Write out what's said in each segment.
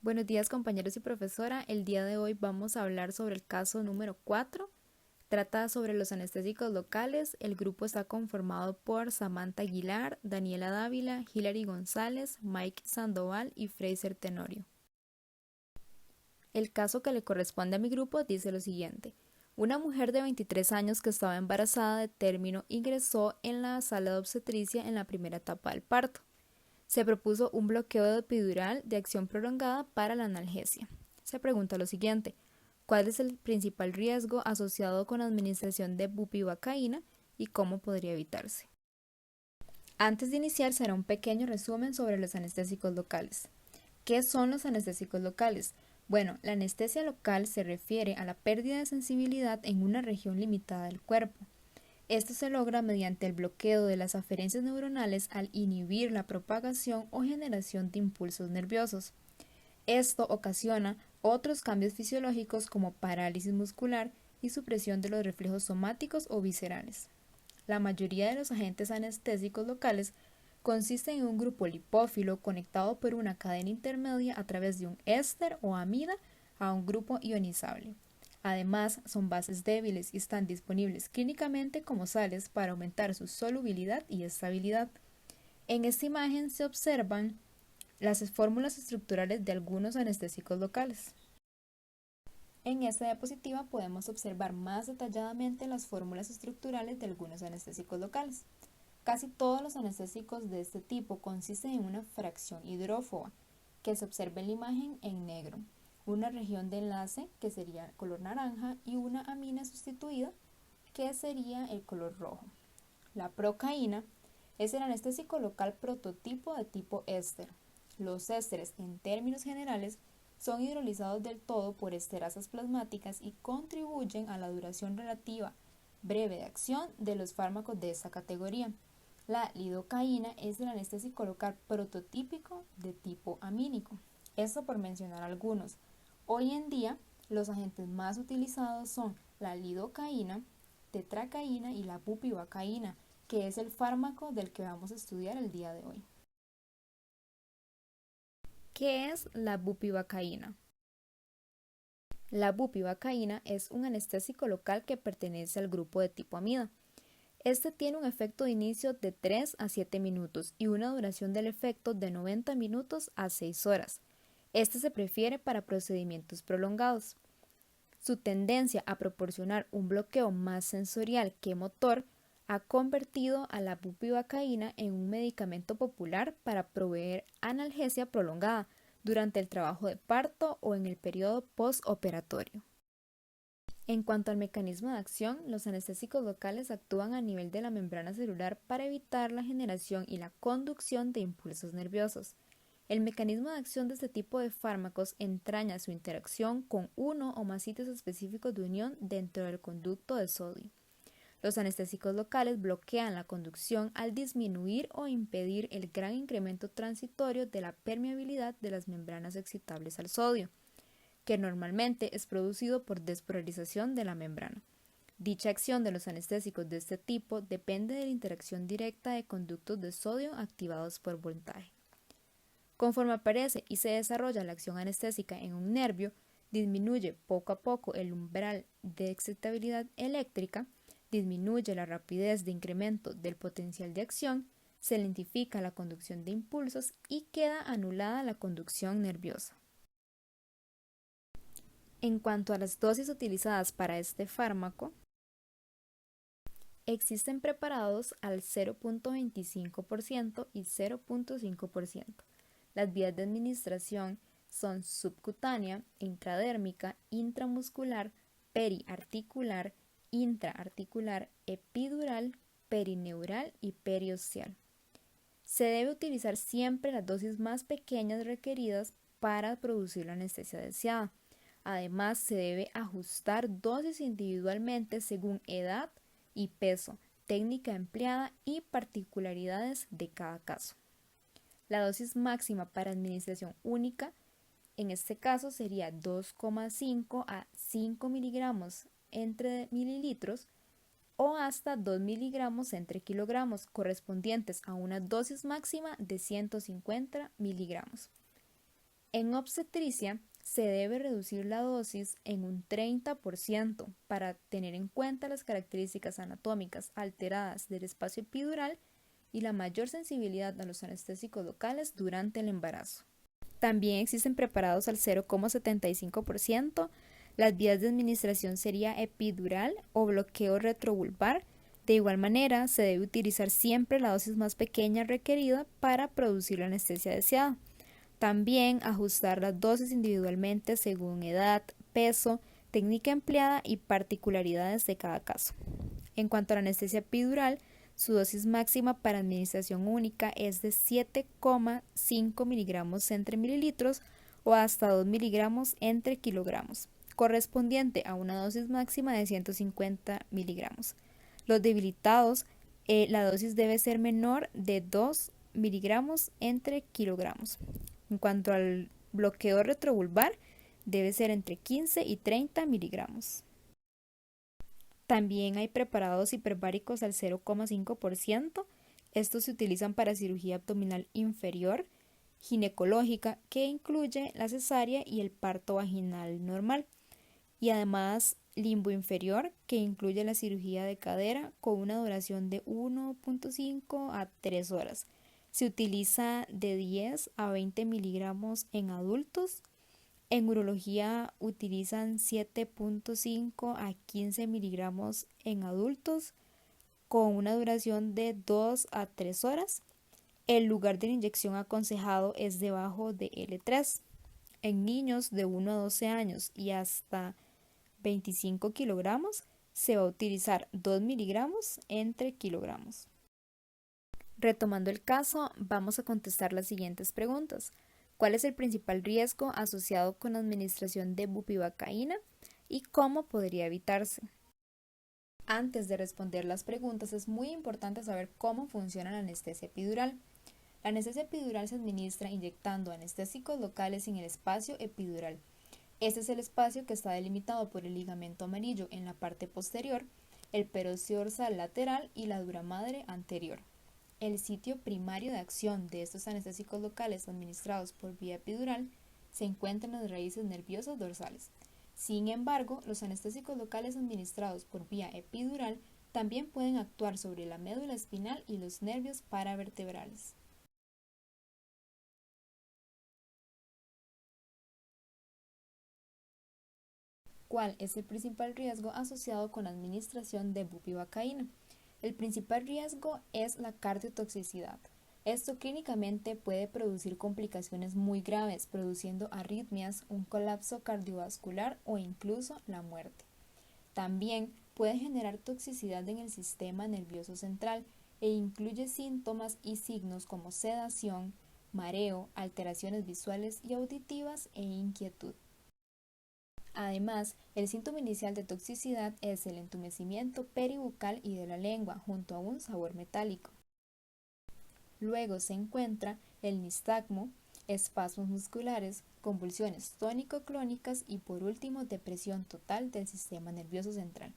Buenos días compañeros y profesora, el día de hoy vamos a hablar sobre el caso número 4. Trata sobre los anestésicos locales. El grupo está conformado por Samantha Aguilar, Daniela Dávila, Hilary González, Mike Sandoval y Fraser Tenorio. El caso que le corresponde a mi grupo dice lo siguiente. Una mujer de 23 años que estaba embarazada de término ingresó en la sala de obstetricia en la primera etapa del parto. Se propuso un bloqueo de epidural de acción prolongada para la analgesia. Se pregunta lo siguiente, ¿cuál es el principal riesgo asociado con la administración de bupivacaína y cómo podría evitarse? Antes de iniciar se hará un pequeño resumen sobre los anestésicos locales. ¿Qué son los anestésicos locales? Bueno, la anestesia local se refiere a la pérdida de sensibilidad en una región limitada del cuerpo. Esto se logra mediante el bloqueo de las aferencias neuronales al inhibir la propagación o generación de impulsos nerviosos. Esto ocasiona otros cambios fisiológicos como parálisis muscular y supresión de los reflejos somáticos o viscerales. La mayoría de los agentes anestésicos locales consisten en un grupo lipófilo conectado por una cadena intermedia a través de un éster o amida a un grupo ionizable. Además, son bases débiles y están disponibles clínicamente como sales para aumentar su solubilidad y estabilidad. En esta imagen se observan las fórmulas estructurales de algunos anestésicos locales. En esta diapositiva podemos observar más detalladamente las fórmulas estructurales de algunos anestésicos locales. Casi todos los anestésicos de este tipo consisten en una fracción hidrófoba, que se observa en la imagen en negro, una región de enlace, que sería color naranja, y una amina sustituida, que sería el color rojo. La procaína es el anestésico local prototipo de tipo éster. Los ésteres, en términos generales, son hidrolizados del todo por esterasas plasmáticas y contribuyen a la duración relativa breve de acción de los fármacos de esta categoría. La lidocaína es el anestésico local prototípico de tipo amínico. Esto por mencionar algunos. Hoy en día, los agentes más utilizados son la lidocaína, tetracaína y la bupivacaína, que es el fármaco del que vamos a estudiar el día de hoy. ¿Qué es la bupivacaína? La bupivacaína es un anestésico local que pertenece al grupo de tipo amida. Este tiene un efecto de inicio de 3 a 7 minutos y una duración del efecto de 90 minutos a 6 horas. Este se prefiere para procedimientos prolongados. Su tendencia a proporcionar un bloqueo más sensorial que motor ha convertido a la bupivacaína en un medicamento popular para proveer analgesia prolongada durante el trabajo de parto o en el periodo postoperatorio. En cuanto al mecanismo de acción, los anestésicos locales actúan a nivel de la membrana celular para evitar la generación y la conducción de impulsos nerviosos. El mecanismo de acción de este tipo de fármacos entraña su interacción con uno o más sitios específicos de unión dentro del conducto de sodio. Los anestésicos locales bloquean la conducción al disminuir o impedir el gran incremento transitorio de la permeabilidad de las membranas excitables al sodio, que normalmente es producido por despolarización de la membrana. Dicha acción de los anestésicos de este tipo depende de la interacción directa de conductos de sodio activados por voltaje. Conforme aparece y se desarrolla la acción anestésica en un nervio, disminuye poco a poco el umbral de excitabilidad eléctrica, disminuye la rapidez de incremento del potencial de acción, se lentifica la conducción de impulsos y queda anulada la conducción nerviosa. En cuanto a las dosis utilizadas para este fármaco, existen preparados al 0.25% y 0.5%. Las vías de administración son subcutánea, intradérmica, intramuscular, periarticular, intraarticular, epidural, perineural y periosteal. Se debe utilizar siempre las dosis más pequeñas requeridas para producir la anestesia deseada. Además, se debe ajustar dosis individualmente según edad y peso, técnica empleada y particularidades de cada caso. La dosis máxima para administración única, en este caso, sería 2,5 a 5 miligramos entre mililitros o hasta 2 miligramos entre kilogramos, correspondientes a una dosis máxima de 150 miligramos. En obstetricia se debe reducir la dosis en un 30% para tener en cuenta las características anatómicas alteradas del espacio epidural y la mayor sensibilidad a los anestésicos locales durante el embarazo. También existen preparados al 0,75%. Las vías de administración sería epidural o bloqueo retrovulvar. De igual manera, se debe utilizar siempre la dosis más pequeña requerida para producir la anestesia deseada. También ajustar las dosis individualmente según edad, peso, técnica empleada y particularidades de cada caso. En cuanto a la anestesia epidural, su dosis máxima para administración única es de 7,5 miligramos entre mililitros o hasta 2 miligramos entre kilogramos, correspondiente a una dosis máxima de 150 miligramos. Los debilitados, la dosis debe ser menor de 2 miligramos entre kilogramos. En cuanto al bloqueo retrovulvar, debe ser entre 15 y 30 miligramos. También hay preparados hiperbáricos al 0,5%. Estos se utilizan para cirugía abdominal inferior, ginecológica, que incluye la cesárea y el parto vaginal normal. Y además limbo inferior, que incluye la cirugía de cadera con una duración de 1,5 a 3 horas. Se utiliza de 10 a 20 miligramos en adultos. En urología utilizan 7,5 a 15 miligramos en adultos con una duración de 2 a 3 horas. El lugar de la inyección aconsejado es debajo de L3. En niños de 1 a 12 años y hasta 25 kilogramos se va a utilizar 2 miligramos entre kilogramos. Retomando el caso, vamos a contestar las siguientes preguntas. ¿Cuál es el principal riesgo asociado con la administración de bupivacaína y cómo podría evitarse? Antes de responder las preguntas, es muy importante saber cómo funciona la anestesia epidural. La anestesia epidural se administra inyectando anestésicos locales en el espacio epidural. Este es el espacio que está delimitado por el ligamento amarillo en la parte posterior, el perocio dorsal lateral y la dura madre anterior. El sitio primario de acción de estos anestésicos locales administrados por vía epidural se encuentra en las raíces nerviosas dorsales. Sin embargo, los anestésicos locales administrados por vía epidural también pueden actuar sobre la médula espinal y los nervios paravertebrales. ¿Cuál es el principal riesgo asociado con la administración de bupivacaína? El principal riesgo es la cardiotoxicidad. Esto clínicamente puede producir complicaciones muy graves, produciendo arritmias, un colapso cardiovascular o incluso la muerte. También puede generar toxicidad en el sistema nervioso central e incluye síntomas y signos como sedación, mareo, alteraciones visuales y auditivas e inquietud. Además, el síntoma inicial de toxicidad es el entumecimiento peribucal y de la lengua, junto a un sabor metálico. Luego se encuentra el nistagmo, espasmos musculares, convulsiones tónico-clónicas y por último depresión total del sistema nervioso central.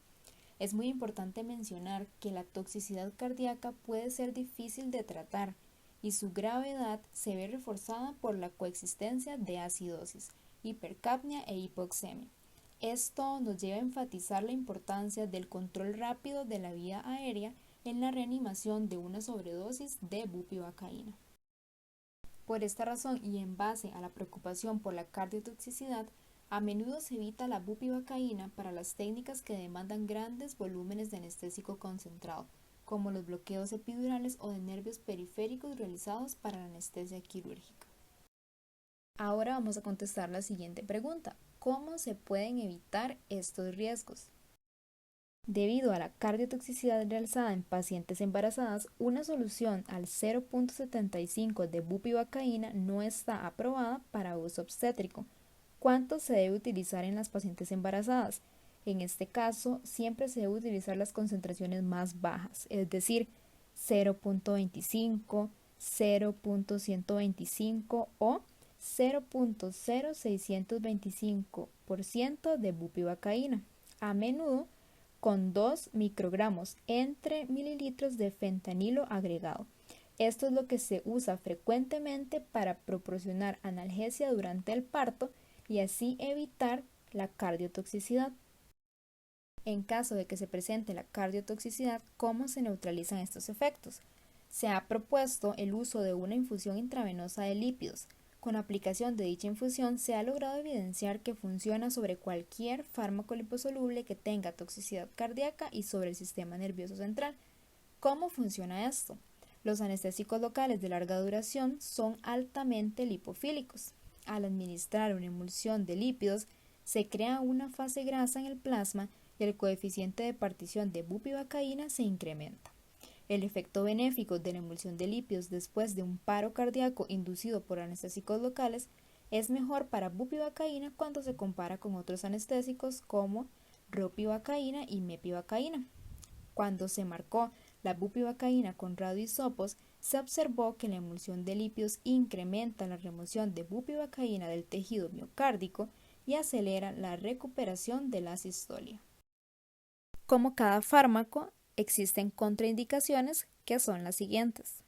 Es muy importante mencionar que la toxicidad cardíaca puede ser difícil de tratar y su gravedad se ve reforzada por la coexistencia de acidosis, hipercapnia e hipoxemia. Esto nos lleva a enfatizar la importancia del control rápido de la vía aérea en la reanimación de una sobredosis de bupivacaína. Por esta razón y en base a la preocupación por la cardiotoxicidad, a menudo se evita la bupivacaína para las técnicas que demandan grandes volúmenes de anestésico concentrado, como los bloqueos epidurales o de nervios periféricos realizados para la anestesia quirúrgica. Ahora vamos a contestar la siguiente pregunta. ¿Cómo se pueden evitar estos riesgos? Debido a la cardiotoxicidad realizada en pacientes embarazadas, una solución al 0,75 de bupivacaína no está aprobada para uso obstétrico. ¿Cuánto se debe utilizar en las pacientes embarazadas? En este caso, siempre se debe utilizar las concentraciones más bajas, es decir, 0,25, 0,125 o 0,0625% de bupivacaína, a menudo con 2 microgramos entre mililitros de fentanilo agregado. Esto es lo que se usa frecuentemente para proporcionar analgesia durante el parto y así evitar la cardiotoxicidad. En caso de que se presente la cardiotoxicidad, ¿cómo se neutralizan estos efectos? Se ha propuesto el uso de una infusión intravenosa de lípidos. Con aplicación de dicha infusión se ha logrado evidenciar que funciona sobre cualquier fármaco liposoluble que tenga toxicidad cardíaca y sobre el sistema nervioso central. ¿Cómo funciona esto? Los anestésicos locales de larga duración son altamente lipofílicos. Al administrar una emulsión de lípidos, se crea una fase grasa en el plasma y el coeficiente de partición de bupivacaína se incrementa. El efecto benéfico de la emulsión de lípidos después de un paro cardíaco inducido por anestésicos locales es mejor para bupivacaína cuando se compara con otros anestésicos como ropivacaína y mepivacaína. Cuando se marcó la bupivacaína con radioisopos, se observó que la emulsión de lípidos incrementa la remoción de bupivacaína del tejido miocárdico y acelera la recuperación de la sistolia. Como cada fármaco, existen contraindicaciones que son las siguientes.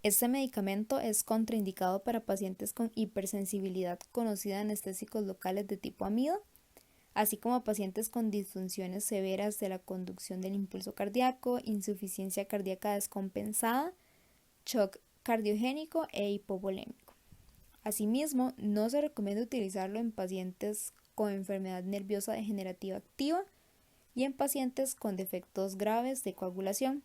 Este medicamento es contraindicado para pacientes con hipersensibilidad conocida a anestésicos locales de tipo amido, así como pacientes con disfunciones severas de la conducción del impulso cardíaco, insuficiencia cardíaca descompensada, shock cardiogénico e hipovolémico. Asimismo, no se recomienda utilizarlo en pacientes con enfermedad nerviosa degenerativa activa y en pacientes con defectos graves de coagulación.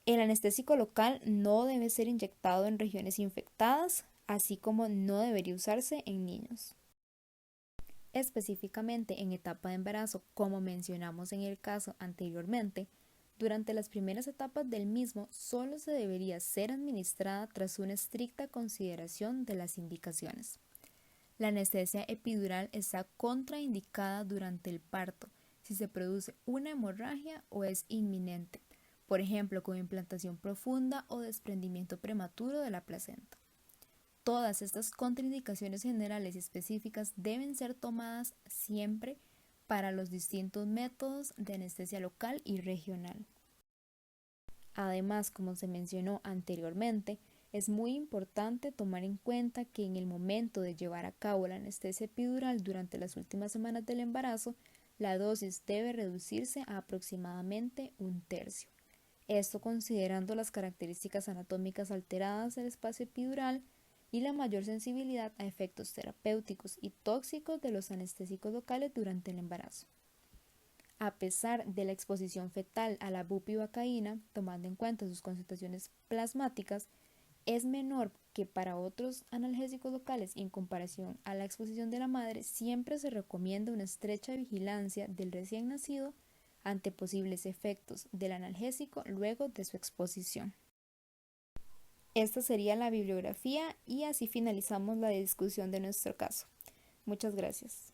El anestésico local no debe ser inyectado en regiones infectadas, así como no debería usarse en niños. Específicamente en etapa de embarazo, como mencionamos en el caso anteriormente, durante las primeras etapas del mismo solo se debería ser administrada tras una estricta consideración de las indicaciones. La anestesia epidural está contraindicada durante el parto si se produce una hemorragia o es inminente, por ejemplo con implantación profunda o desprendimiento prematuro de la placenta. Todas estas contraindicaciones generales y específicas deben ser tomadas siempre para los distintos métodos de anestesia local y regional. Además, como se mencionó anteriormente, es muy importante tomar en cuenta que en el momento de llevar a cabo la anestesia epidural durante las últimas semanas del embarazo, la dosis debe reducirse a aproximadamente 1/3. Esto considerando las características anatómicas alteradas del espacio epidural y la mayor sensibilidad a efectos terapéuticos y tóxicos de los anestésicos locales durante el embarazo. A pesar de la exposición fetal a la bupivacaína, tomando en cuenta sus concentraciones plasmáticas, es menor que para otros analgésicos locales y en comparación a la exposición de la madre, siempre se recomienda una estrecha vigilancia del recién nacido ante posibles efectos del analgésico luego de su exposición. Esta sería la bibliografía y así finalizamos la discusión de nuestro caso. Muchas gracias.